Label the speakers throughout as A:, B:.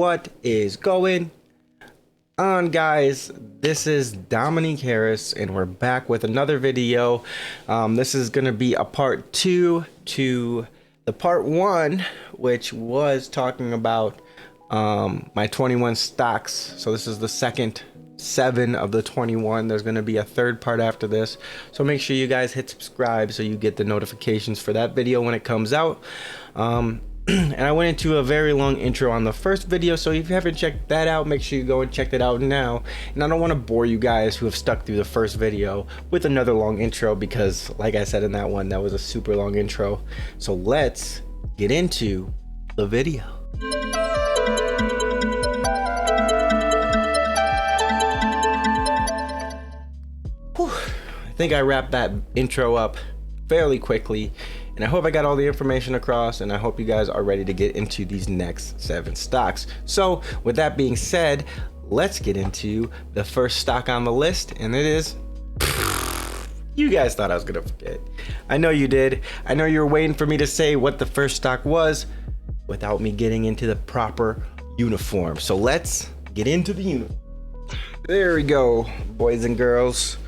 A: What is going on, guys? This is Dominique Harris and we're back with another video. This is going to be a part 2 to the part 1, which was talking about my 21 stocks. So this is the second 7 of the 21. There's going to be a third part after this, so make sure you guys hit subscribe so you get the notifications for that video when it comes out. And I went into a very long intro on the first video, so if you haven't checked that out, make sure you go and check that out now. And I don't want to bore you guys who have stuck through the first video with another long intro, because like I said in that one, that was a super long intro. So let's get into the video. I think I wrapped that intro up fairly quickly, and I hope I got all the information across, and I hope you guys are ready to get into these next 7 stocks. So with that being said, let's get into the first stock on the list, and it is, you guys thought I was gonna forget. I know you did. I know you were waiting for me to say what the first stock was without me getting into the proper uniform. So let's get into the uniform. There we go, boys and girls.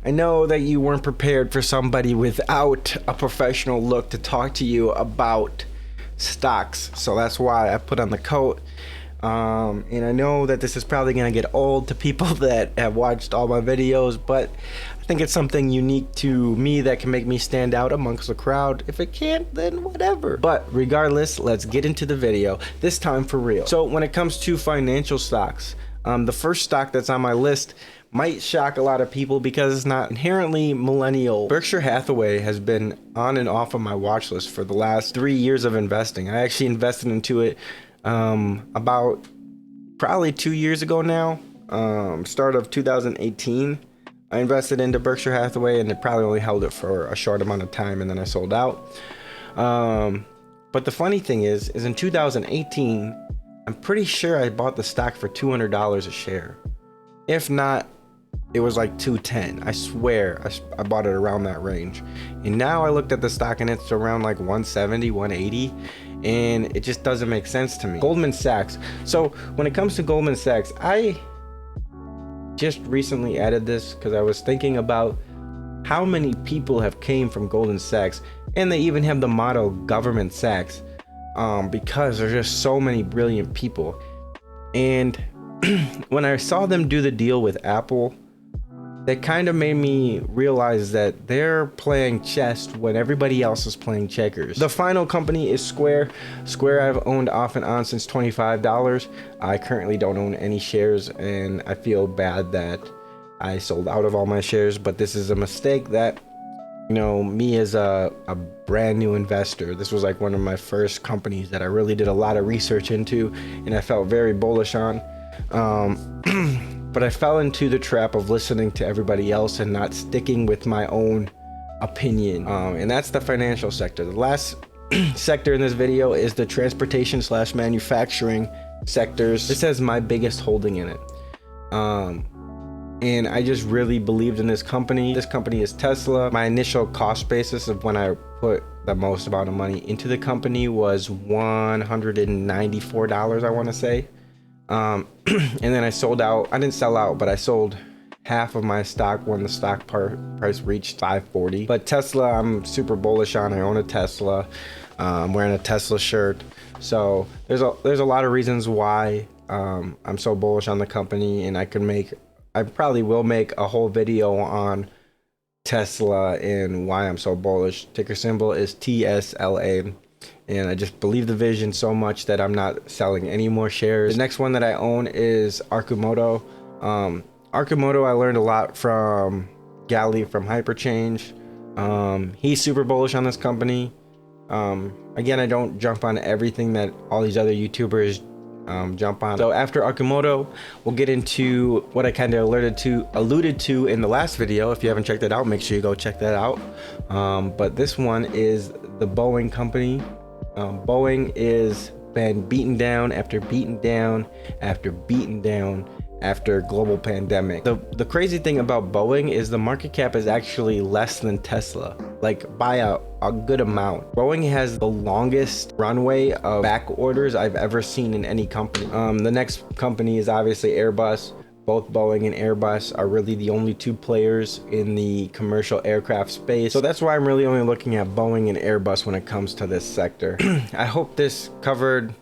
A: I know that you weren't prepared for somebody without a professional look to talk to you about stocks, so that's why I put on the coat. And I know that this is probably gonna get old to people that have watched all my videos, but I think it's something unique to me that can make me stand out amongst the crowd. If it can't, then whatever. But regardless, let's get into the video, this time for real. So when it comes to financial stocks, the first stock that's on my list might shock a lot of people because it's not inherently millennial. Berkshire Hathaway has been on and off of my watch list for the last 3 years of investing. I actually invested into it about probably 2 years ago now, start of 2018. I invested into Berkshire Hathaway, and it probably only held it for a short amount of time, and then I sold out. But the funny thing is in 2018, I'm pretty sure I bought the stock for $200 a share. If not, it was like $210. I swear I bought it around that range. And now I looked at the stock and it's around like 170, 180, and it just doesn't make sense to me. Goldman Sachs. So when it comes to Goldman Sachs, I just recently added this because I was thinking about how many people have came from Goldman Sachs, and they even have the motto Government Sachs, because there's just so many brilliant people. And when I saw them do the deal with Apple, that kind of made me realize that they're playing chess when everybody else is playing checkers. The final company is Square. Square I've owned off and on since $25. I currently don't own any shares, and I feel bad that I sold out of all my shares, but this is a mistake that, you know, me as a brand new investor, this was like one of my first companies that I really did a lot of research into and I felt very bullish on. But I fell into the trap of listening to everybody else and not sticking with my own opinion. And that's the financial sector. The last sector in this video is the transportation / manufacturing sectors. This has my biggest holding in it. And I just really believed in this company. This company is Tesla. My initial cost basis of when I put the most amount of money into the company was $194, I want to say. And then I sold out. I didn't sell out, but I sold half of my stock when the stock price reached $540. But Tesla, I'm super bullish on. I own a Tesla. I'm wearing a Tesla shirt. So there's a lot of reasons why I'm so bullish on the company, and I probably will make a whole video on Tesla and why I'm so bullish. Ticker symbol is TSLA. And I just believe the vision so much that I'm not selling any more shares. The next one that I own is Arcimoto. Arcimoto, I learned a lot from Gally from Hyperchange. He's super bullish on this company. Again, I don't jump on everything that all these other YouTubers jump on. So after Arcimoto, we'll get into what I kind of alluded to in the last video. If you haven't checked it out, make sure you go check that out. But this one is the Boeing company. Boeing is been beaten down after beaten down after beaten down, after global pandemic. The crazy thing about Boeing is the market cap is actually less than Tesla, like by a good amount. Boeing has the longest runway of back orders I've ever seen in any company. The next company is obviously Airbus. Both Boeing and Airbus are really the only two players in the commercial aircraft space. So that's why I'm really only looking at Boeing and Airbus when it comes to this sector. I hope this covered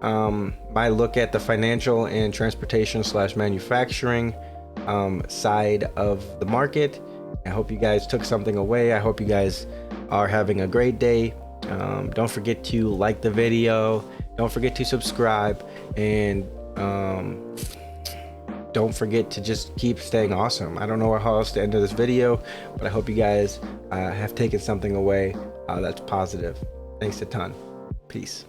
A: my look at the financial and transportation / manufacturing side of the market. I hope you guys took something away. I hope you guys are having a great day. Don't forget to like the video. Don't forget to subscribe, and don't forget to just keep staying awesome. I don't know how else to end this video, but I hope you guys have taken something away that's positive. Thanks a ton. Peace.